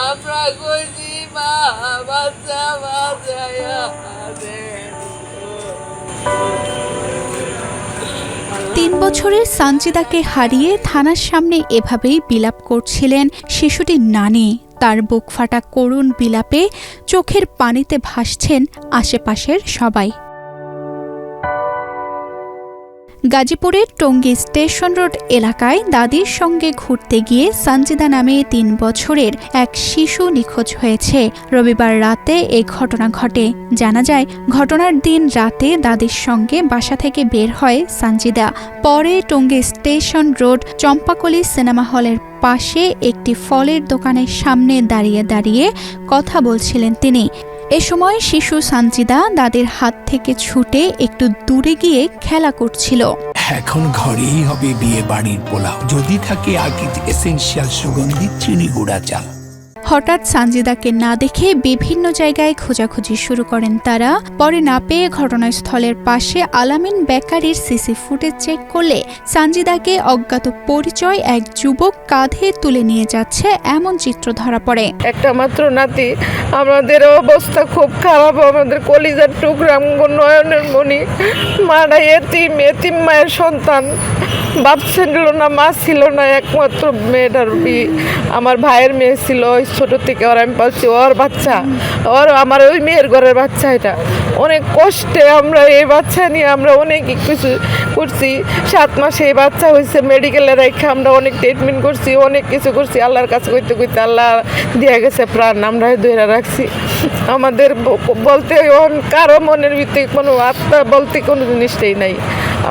আমরা কইছি মা বাচ্চা বাঁচাইয়া দেন। ৩ বছরের সানজিদাকে হারিয়ে থানার সামনে এভাবেই বিলাপ করছিলেন শিশুটির নানি। তার বুক ফাটা করুণ বিলাপে চোখের পানিতে ভাসছেন আশেপাশের সবাই। গাজীপুরের টঙ্গী স্টেশন রোড এলাকায় দাদির সঙ্গে ঘুরতে গিয়ে সানজিদা নামে ৩ বছরের এক শিশু নিখোঁজ হয়েছে। রবিবার রাতে এই ঘটনা ঘটে। জানা যায়, ঘটনার দিন রাতে দাদির সঙ্গে বাসা থেকে বের হয় সানজিদা। পরে Tongi station road Champakali cinema হলের পাশে একটি ফলের দোকানের সামনে দাঁড়িয়ে দাঁড়িয়ে কথা বলছিলেন তিনি। এ সময় শিশু সানজিদা দাদির হাত থেকে ছুটে একটু দূরে গিয়ে খেলা করছিল। এখন ঘরেই হবে বিয়ে বাড়ির পোলাও, যদি থাকে আগে এসেনশিয়াল সুগন্ধি চিনি গুঁড়া চাল। হঠাৎ সানজিদাকে না দেখে বিভিন্ন জায়গায় খোঁজাখুঁজি শুরু করেন তারা। পরে না পেয়ে ঘটনাস্থলের পাশে আলামিন বেকারির সিসি ফুটেজ চেক করলে সানজিদাকে অজ্ঞাত পরিচয় এক যুবক কাঁধে তুলে নিয়ে যাচ্ছে এমন চিত্র ধরা পড়ে। একটা মাত্র নাতি, আমাদের অবস্থা খুব খারাপ। আমাদের কলিজার টুকরা নয়নের মণি, মারা এতিম মায়ের সন্তান। বাপ ছিল না, মা ছিল না, একমাত্র মেয়েটার বিয়ে। আমার ভাইয়ের মেয়ে ছিল, ছোট থেকে ওর আমি পাচ্ছি, ওর বাচ্চা, ওর আমার ওই মেয়ের ঘরের বাচ্চা। এটা অনেক কষ্টে আমরা এই বাচ্চা নিয়ে আমরা অনেক কিছু করছি। 7 মাসে এই বাচ্চা হয়েছে, মেডিকেলে রেখে আমরা অনেক ট্রিটমেন্ট করছি, অনেক কিছু করছি। আল্লাহর কাছে করতে করতে আল্লাহ দিয়ে গেছে প্রাণ, আমরা ধরে রাখছি। আমাদের বলতে কারো মনের ভিতরে কোনো আত্মা বলতে কোনো জিনিসটাই নাই।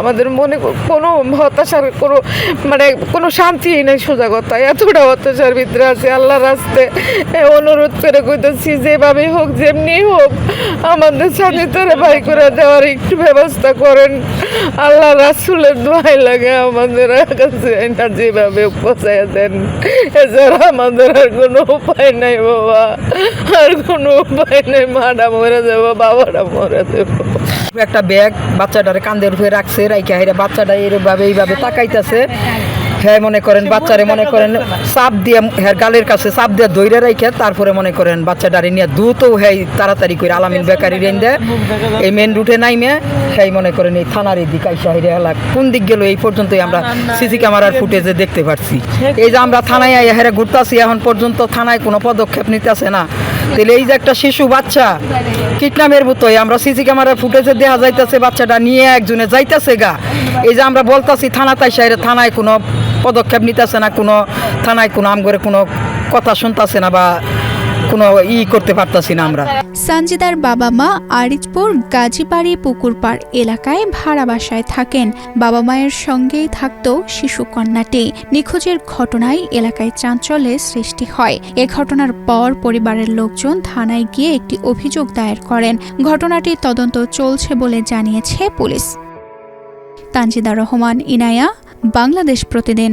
আমাদের মনে কোনো হতাশার কোনো শান্তিই নেই। সোজা কথা, এতটা হতাশার ভিতরে আছে। আল্লাহর রাস্তে অনুরোধ করে কইতেছি, যেভাবে হোক যেমনি হোক আমাদের সাথে ভাই করে দেওয়ার একটু ব্যবস্থা করেন। আল্লাহ রাসূলের দোয়াই লাগে আমাদের কাছে, এটা যেভাবে পৌঁছায় দেন। এছাড়া আমাদের আর কোনো উপায় নাই বাবা, আর কোনো উপায় নেই। মাটা মরে যাবো, বাবাটা মরে যাবো। একটা ব্যাগ বাচ্চাটারে কান্দের উপরে রাখছে, রাইখা হেরা বাচ্চাটা এইভাবে তাকাইতেছে। হ্যাঁ, মনে করেন বাচ্চারে মনে করেন চাপ দিয়ে হ্যাঁ গালের কাছে চাপ দিয়ে দইরে রাইখা তারপরে মনে করেন বাচ্চাটারে নিয়ে দ্রুত হ্যাঁ তাড়াতাড়ি করে আলামিন বেকারি রেন্দে এই মেন রুটে নাইমে হ্যাঁ মনে করেন এই থানার এই দিকে আইসা হেরে এলাক কোন দিক গেল এই পর্যন্তই আমরা সিসি ক্যামেরার ফুটেজে দেখতে পারছি। এই যে আমরা থানায় আইয়া হেরে ঘুরতেছি, এখন পর্যন্ত থানায় কোনো পদক্ষেপ নিতেছে না। তাহলে এই যে একটা শিশু বাচ্চা কিডন্যাপের মতোই আমরা সিসি ক্যামেরার ফুটেজে দেখা যাইতেছে বাচ্চাটা নিয়ে একজনে যাইতেছে গা। এই যে আমরা বলতাছি থানা তাইসাইরে, থানায় কোনো পদক্ষেপ নিতেছে না, কোনো থানায় কোনো আমগরে কোনো কথা শুনতেছে না বা কোনো করতে পারতাছি না আমরা। সানজিদার বাবা মা আরিজপুর গাজীবাড়ি পুকুরপাড় এলাকায় ভাড়া বাসায় থাকেন। বাবা মায়ের সঙ্গেই থাকত শিশু কন্যাটি। নিখোঁজের ঘটনায় এলাকায় চাঞ্চল্যের সৃষ্টি হয়। এ ঘটনার পর পরিবারের লোকজন থানায় গিয়ে একটি অভিযোগ দায়ের করেন। ঘটনাটির তদন্ত চলছে বলে জানিয়েছে পুলিশ। তানজিদা রহমান, ইনায়া, বাংলাদেশ প্রতিদিন।